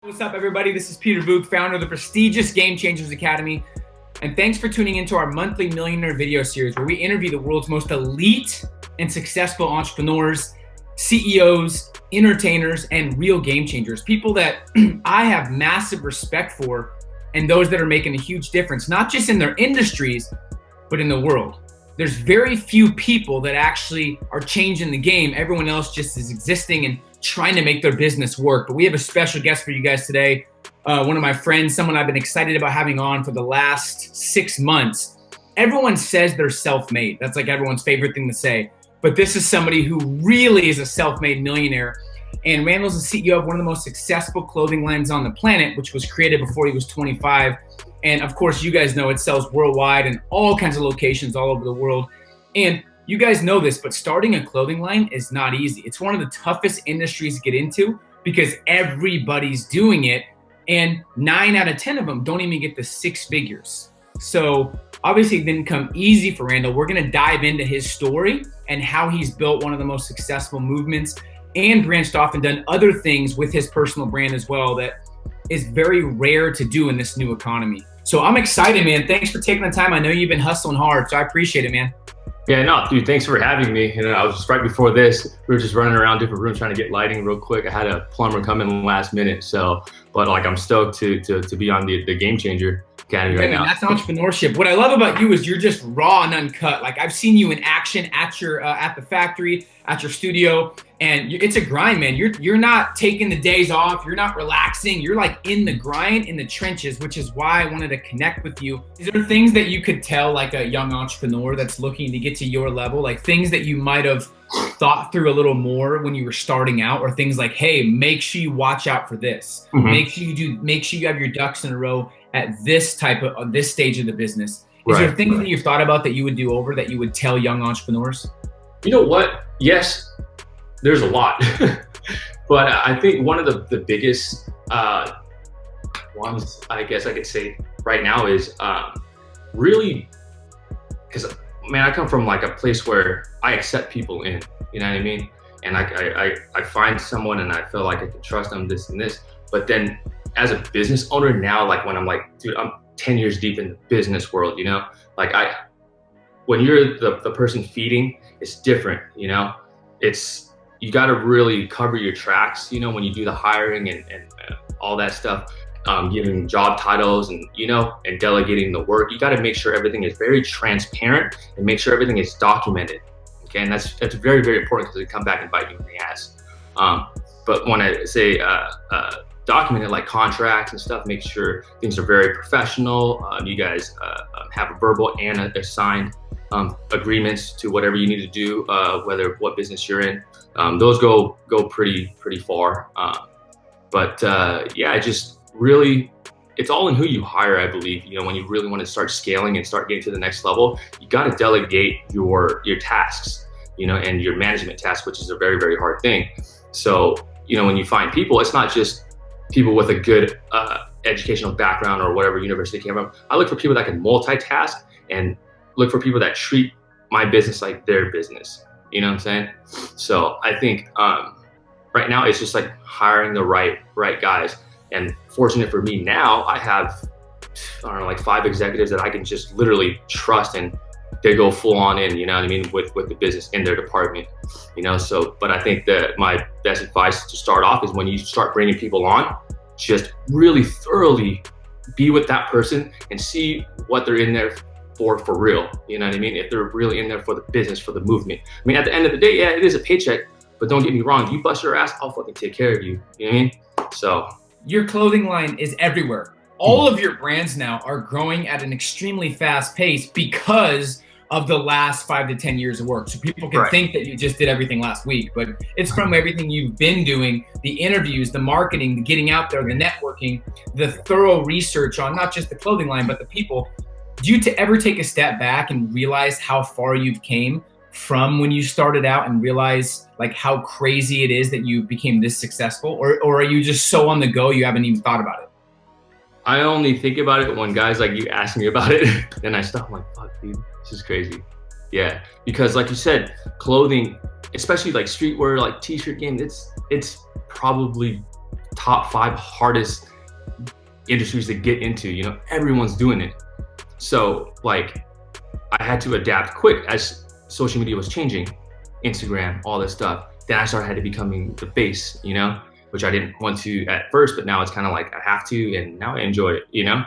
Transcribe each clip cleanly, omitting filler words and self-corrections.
What's up, everybody? This is Peter Vuk, founder of the prestigious Gamechangers Academy. And thanks for tuning into our monthly Millionaire video series where we interview the world's most elite and successful entrepreneurs, CEOs, entertainers, and real game changers. People that I have massive respect for and those that are making a huge difference, not just in their industries, but in the world. There's very few people that actually are changing the game. Everyone else just is existing and trying to make their business work. But we have a special guest for you guys today. One of my friends, someone I've been excited about having on for the last 6 months. Everyone says they're self-made. That's like everyone's favorite thing to say. But this is somebody who really is a self-made millionaire. And Randall's the CEO of one of the most successful clothing lines on the planet, which was created before he was 25. And of course, you guys know it sells worldwide in all kinds of locations all over the world. And you guys know this, but starting a clothing line is not easy. It's one of the toughest industries to get into because everybody's doing it. And 9 out of 10 of them don't even get the 6 figures. So obviously it didn't come easy for Randall. We're gonna dive into his story and how he's built one of the most successful movements and branched off and done other things with his personal brand as well that is very rare to do in this new economy. So I'm excited, man. Thanks for taking the time. I know you've been hustling hard, so I appreciate it, man. Yeah, no, dude, thanks for having me. I was just right before this, we were just running around different rooms trying to get lighting real quick. I had a plumber come in last minute. But like, I'm stoked to be on the Gamechanger Academy right now. That's entrepreneurship. What I love about you is you're just raw and uncut. Like I've seen you in action at your, at the factory, at your studio, and it's a grind, man. You're not taking the days off. You're not relaxing. You're like in the grind, in the trenches, which is why I wanted to connect with you. Is there things that you could tell like a young entrepreneur that's looking to get to your level, like things that you might have thought through a little more when you were starting out, or things like, hey, make sure you watch out for this. Mm-hmm. Make sure you have your ducks in a row at this this stage of the business. Is there things that you've thought about that you would do over that you would tell young entrepreneurs? You know what? Yes, there's a lot. But I think one of the biggest ones, I guess I could say right now is really, because man, I come from like a place where I accept people in, you know what I mean? And I find someone and I feel like I can trust them, this and this. But then as a business owner now, like when I'm like, dude, I'm 10 years deep in the business world, you know? Like when you're the person feeding, it's different, you know? You got to really cover your tracks, you know, when you do the hiring and all that stuff, giving job titles and, you know, and delegating the work. You got to make sure everything is very transparent and make sure everything is documented. Okay. And that's very, very important because it come back and bite you in the ass. But when I say documented, like contracts and stuff, make sure things are very professional. You guys have a verbal and a signed agreements to whatever you need to do, what business you're in. Those go pretty far. Yeah, just really, it's all in who you hire, I believe. You know, when you really want to start scaling and start getting to the next level, you got to delegate your tasks, you know, and your management tasks, which is a very, very hard thing. So, you know, when you find people, it's not just people with a good educational background or whatever university they came from. I look for people that can multitask and look for people that treat my business like their business. You know what I'm saying? So I think right now it's just like hiring the right guys. And fortunate for me now, I have, I don't know, like 5 executives that I can just literally trust, and they go full on in, you know what I mean, with the business in their department, you know? So, but I think that my best advice to start off is when you start bringing people on, just really thoroughly be with that person and see what they're in there for real, you know what I mean? If they're really in there for the business, for the movement. I mean, at the end of the day, yeah, it is a paycheck, but don't get me wrong, you bust your ass, I'll fucking take care of you, you know what I mean? So. Your clothing line is everywhere. All of your brands now are growing at an extremely fast pace because of the last 5 to 10 years of work. So people can think that you just did everything last week, but it's from everything you've been doing, the interviews, the marketing, the getting out there, the networking, the thorough research on not just the clothing line, but the people. Do you ever take a step back and realize how far you've came from when you started out and realize like how crazy it is that you became this successful? Or are you just so on the go you haven't even thought about it? I only think about it when guys like you ask me about it. Then I stop, I'm like, fuck, dude, this is crazy. Yeah, because like you said, clothing, especially like streetwear, like t-shirt game, it's probably top 5 hardest industries to get into. You know, everyone's doing it. So like, I had to adapt quick as social media was changing, Instagram, all this stuff. Then I started to becoming the face, you know, which I didn't want to at first, but now it's kind of like I have to, and now I enjoy it, you know.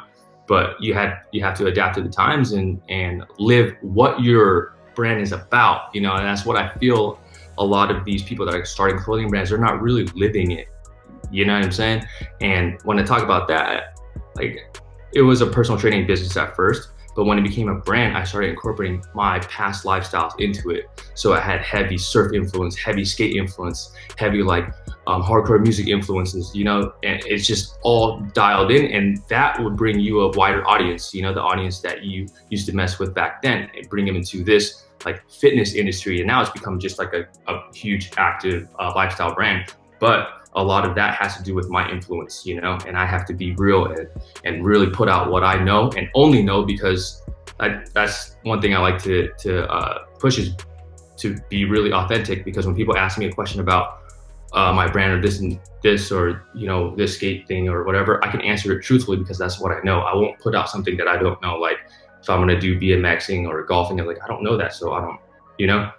But you have to adapt to the times and live what your brand is about, you know. And that's what I feel a lot of these people that are starting clothing brands, they're not really living it, you know what I'm saying? And when I talk about that, like, it was a personal training business at first, but when it became a brand, I started incorporating my past lifestyles into it. So I had heavy surf influence, heavy skate influence, heavy like hardcore music influences, you know, and it's just all dialed in, and that would bring you a wider audience, you know, the audience that you used to mess with back then, and bring them into this like fitness industry. And now it's become just like a huge active lifestyle brand. But a lot of that has to do with my influence, you know, and I have to be real and really put out what I know and only know, because that's one thing I like to push, is to be really authentic. Because when people ask me a question about my brand or this and this, or, you know, this skate thing or whatever, I can answer it truthfully because that's what I know. I won't put out something that I don't know. Like if I'm gonna do BMXing or golfing, I'm like, I don't know that, so I don't, you know.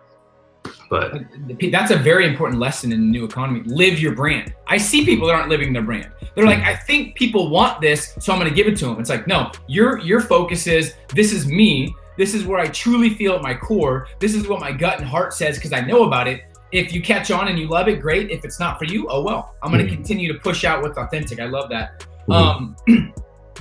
But that's a very important lesson in the new economy. Live your brand. I see people that aren't living their brand. They're like, I think people want this, so I'm going to give it to them. It's like, no, your focus is, this is me. This is where I truly feel at my core. This is what my gut and heart says, because I know about it. If you catch on and you love it, great. If it's not for you, oh well. I'm going to continue to push out what's authentic. I love that.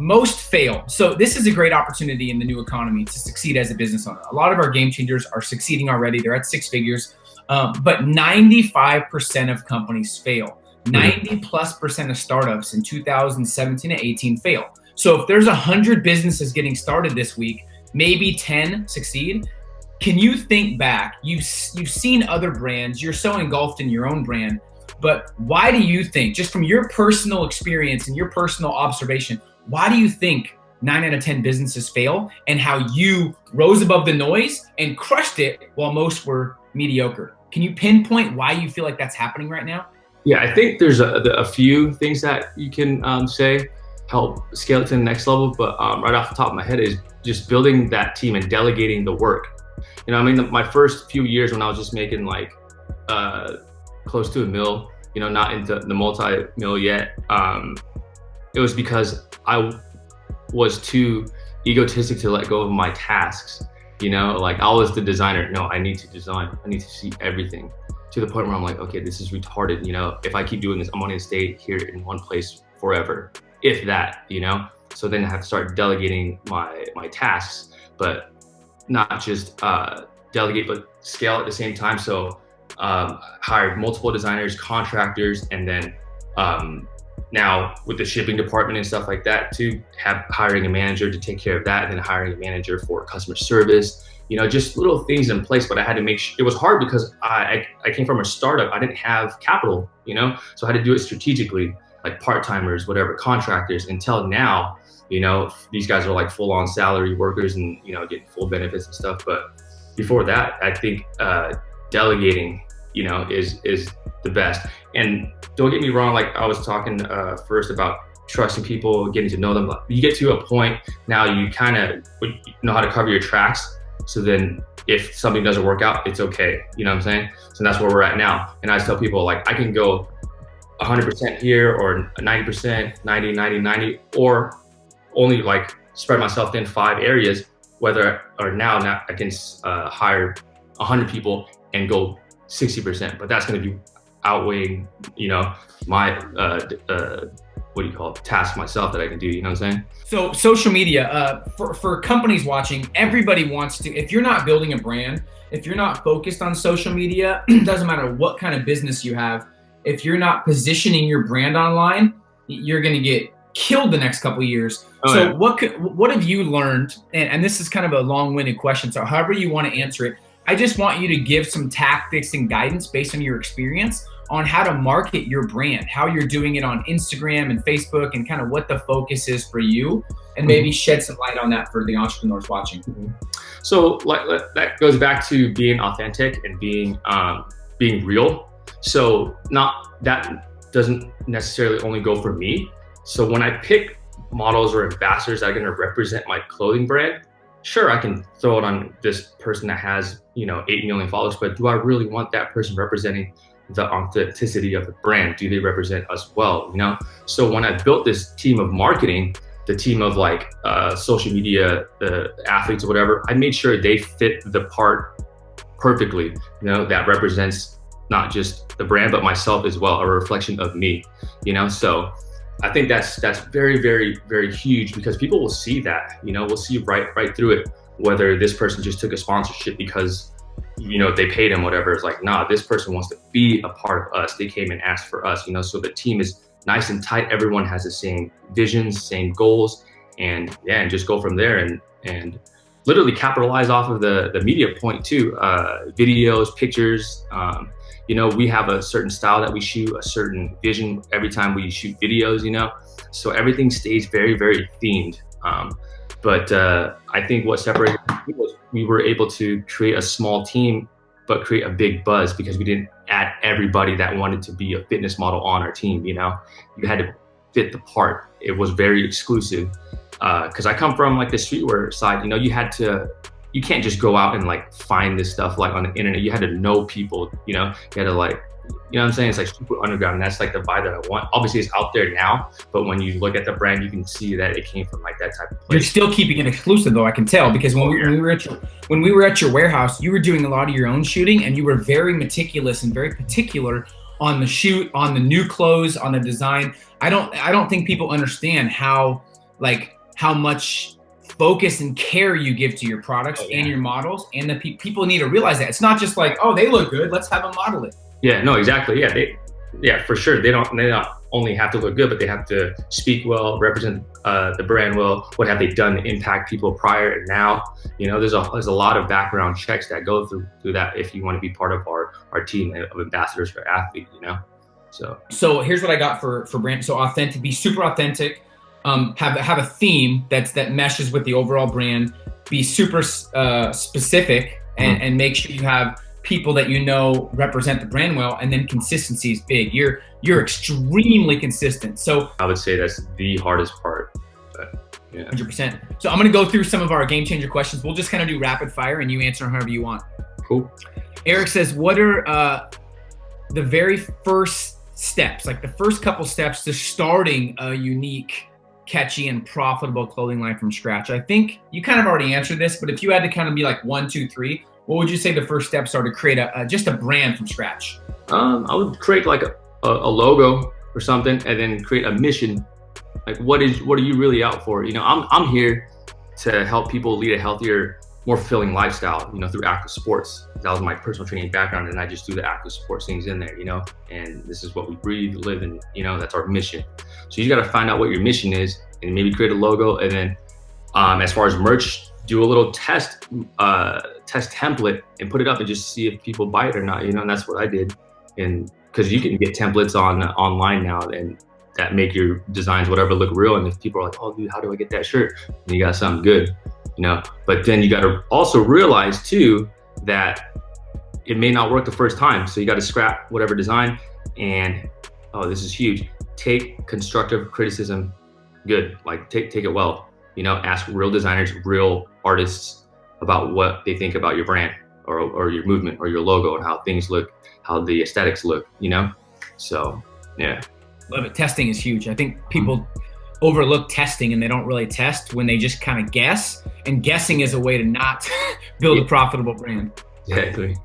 Most fail. So this is a great opportunity in the new economy to succeed as a business owner. A lot of our game changers are succeeding already. They're at 6 figures. But 95% of companies fail. 90+% of startups in 2017 to 18 fail. So if there's 100 businesses getting started this week, maybe 10 succeed. Can you think back? You've seen other brands. You're so engulfed in your own brand. But why do you think, just from your personal experience and your personal observation, why do you think 9 out of 10 businesses fail, and how you rose above the noise and crushed it while most were mediocre? Can you pinpoint why you feel like that's happening right now? Yeah, I think there's a few things that you can say help scale it to the next level. But right off the top of my head is just building that team and delegating the work. You know, I mean, my first few years when I was just making like close to $1 million, you know, not into the multi-mil yet, it was because I was too egotistic to let go of my tasks. You know, like I was the designer. No, I need to design. I need to see everything, to the point where I'm like, okay, this is retarded. You know, if I keep doing this, I'm going to stay here in one place forever, if that, you know. So then I have to start delegating my tasks, but not just delegate, but scale at the same time. So hired multiple designers, contractors, and then now with the shipping department and stuff like that too, hiring a manager to take care of that, and then hiring a manager for customer service, you know, just little things in place. But I had to make sure, it was hard because I came from a startup. I didn't have capital, you know, so I had to do it strategically, like part-timers, whatever, contractors, until now, you know, these guys are like full-on salary workers and, you know, getting full benefits and stuff. But before that, I think delegating, you know, is the best. And don't get me wrong, like I was talking first about trusting people, getting to know them. You get to a point now, you kind of know how to cover your tracks. So then if something doesn't work out, it's okay. You know what I'm saying? So that's where we're at now. And I just tell people, like, I can go 100% here, or 90%, 90, 90, 90, or only like spread myself in 5 areas, whether or now I can hire 100 people and go 60%, but that's going to be outweighing, you know, my what do you call it, task myself that I can do, you know what I'm saying? So social media, for companies watching, everybody wants to, if you're not building a brand, if you're not focused on social media, doesn't matter what kind of business you have, if you're not positioning your brand online, you're going to get killed the next couple of years. Oh, so yeah. What have you learned? And this is kind of a long-winded question, so however you want to answer it, I just want you to give some tactics and guidance based on your experience on how to market your brand, how you're doing it on Instagram and Facebook, and kind of what the focus is for you, and maybe shed some light on that for the entrepreneurs watching. So like that goes back to being authentic and being real. So not that doesn't necessarily only go for me. So when I pick models or ambassadors that are going to represent my clothing brand, sure, I can throw it on this person that has, 8 million followers, but do I really want that person representing the authenticity of the brand? Do they represent us well, So when I built this team of marketing, the team of social media, the athletes or whatever, I made sure they fit the part perfectly, that represents not just the brand, but myself as well, a reflection of me, So I think that's very, very, very huge, because people will see that, we'll see right through it, whether this person just took a sponsorship because, they paid him, whatever. It's like, nah, this person wants to be a part of us. They came and asked for us, so the team is nice and tight. Everyone has the same visions, same goals, and just go from there and literally capitalize off of the media point too, videos, pictures. We have a certain style that we shoot, a certain vision every time we shoot videos, so everything stays very, very themed. But I think what separated was we were able to create a small team, but create a big buzz, because we didn't add everybody that wanted to be a fitness model on our team. You had to fit the part. It was very exclusive, because I come from the streetwear side. You can't just go out and find this stuff on the internet. You had to know people. You had to you know what I'm saying? It's super underground, and that's the vibe that I want. Obviously, it's out there now, but when you look at the brand, you can see that it came from that type of place. You're still keeping it exclusive, though. I can tell, because when we were at your warehouse, you were doing a lot of your own shooting, and you were very meticulous and very particular on the shoot, on the new clothes, on the design. I don't think people understand how much focus and care you give to your products and your models, and the people need to realize that it's not just oh, they look good, let's have them model it. Yeah, no, exactly. Yeah, for sure. They not only have to look good, but they have to speak well, represent the brand well. What have they done to impact people prior and now? There's a lot of background checks that go through that if you want to be part of our team of ambassadors for athletes. So here's what I got for brand. So authentic, be super authentic. Have a theme that meshes with the overall brand. Be super specific and make sure you have people that represent the brand well, and then consistency is big. You're extremely consistent. So I would say that's the hardest part. But, yeah. 100%. So I'm gonna go through some of our game changer questions. We'll just kind of do rapid fire, and you answer however you want. Cool. Eric says, what are the very first steps, the first couple steps to starting a unique, catchy, and profitable clothing line from scratch? I think you kind of already answered this, but if you had to kind of be 1, 2, 3, what would you say the first steps are to create just a brand from scratch? I would create a logo or something, and then create a mission. What are you really out for? I'm here to help people lead a healthier, more fulfilling lifestyle, through active sports. That was my personal training background, and I just threw the active sports things in there, and this is what we breathe, live, and that's our mission. So you got to find out what your mission is, and maybe create a logo, and then as far as merch, do a little test template and put it up and just see if people buy it or not, and that's what I did. And because you can get templates online now, and that make your designs whatever look real, and if people are oh dude, how do I get that shirt, and you got something good, but then you got to also realize too that it may not work the first time, so you got to scrap whatever design, and this is huge, take constructive criticism good, take it well, ask real designers, real artists about what they think about your brand or your movement or your logo and how things look, how the aesthetics look, so yeah. Love it. Testing is huge. I think people overlook testing, and they don't really test when they just kind of guess, and guessing is a way to not build a profitable brand. Exactly.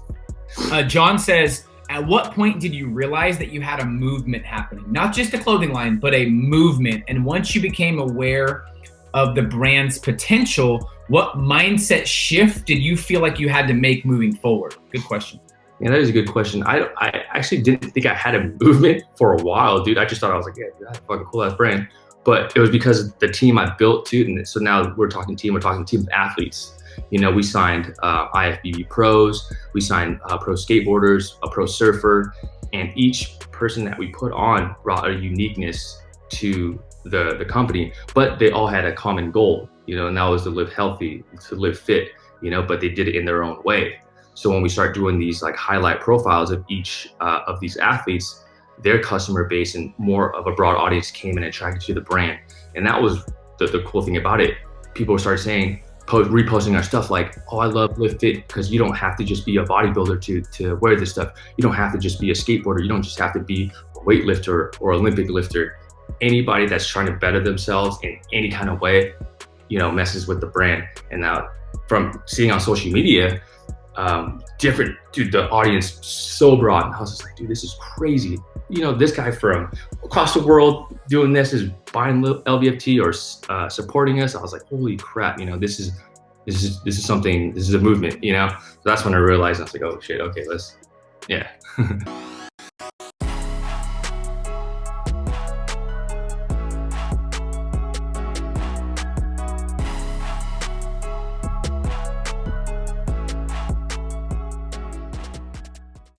John says, at what point did you realize that you had a movement happening? Not just a clothing line, but a movement. And once you became aware of the brand's potential, what mindset shift did you feel like you had to make moving forward? Good question. Yeah, that is a good question. I actually didn't think I had a movement for a while, dude. I just thought I was yeah, dude, that's a fucking cool ass brand. But it was because of the team I built too. And so now we're talking team of athletes. We signed IFBB pros, we signed pro skateboarders, a pro surfer, and each person that we put on brought a uniqueness to the company, but they all had a common goal, and that was to live healthy, to live fit, but they did it in their own way. So when we start doing these highlight profiles of each of these athletes, their customer base and more of a broad audience came and attracted to the brand. And that was the cool thing about it. People started saying, reposting our stuff like, oh, I love Livefit because you don't have to just be a bodybuilder to wear this stuff. You don't have to just be a skateboarder. You don't just have to be a weightlifter or Olympic lifter. Anybody that's trying to better themselves in any kind of way, you know, messes with the brand. And now from seeing on social media, dude, the audience so broad. And I was just like, dude, this is crazy. You know, this guy from across the world doing this is buying LVFT or supporting us. I was like, holy crap, you know, this is something, this is a movement, you know? So that's when I realized, I was like, oh shit, okay, yeah.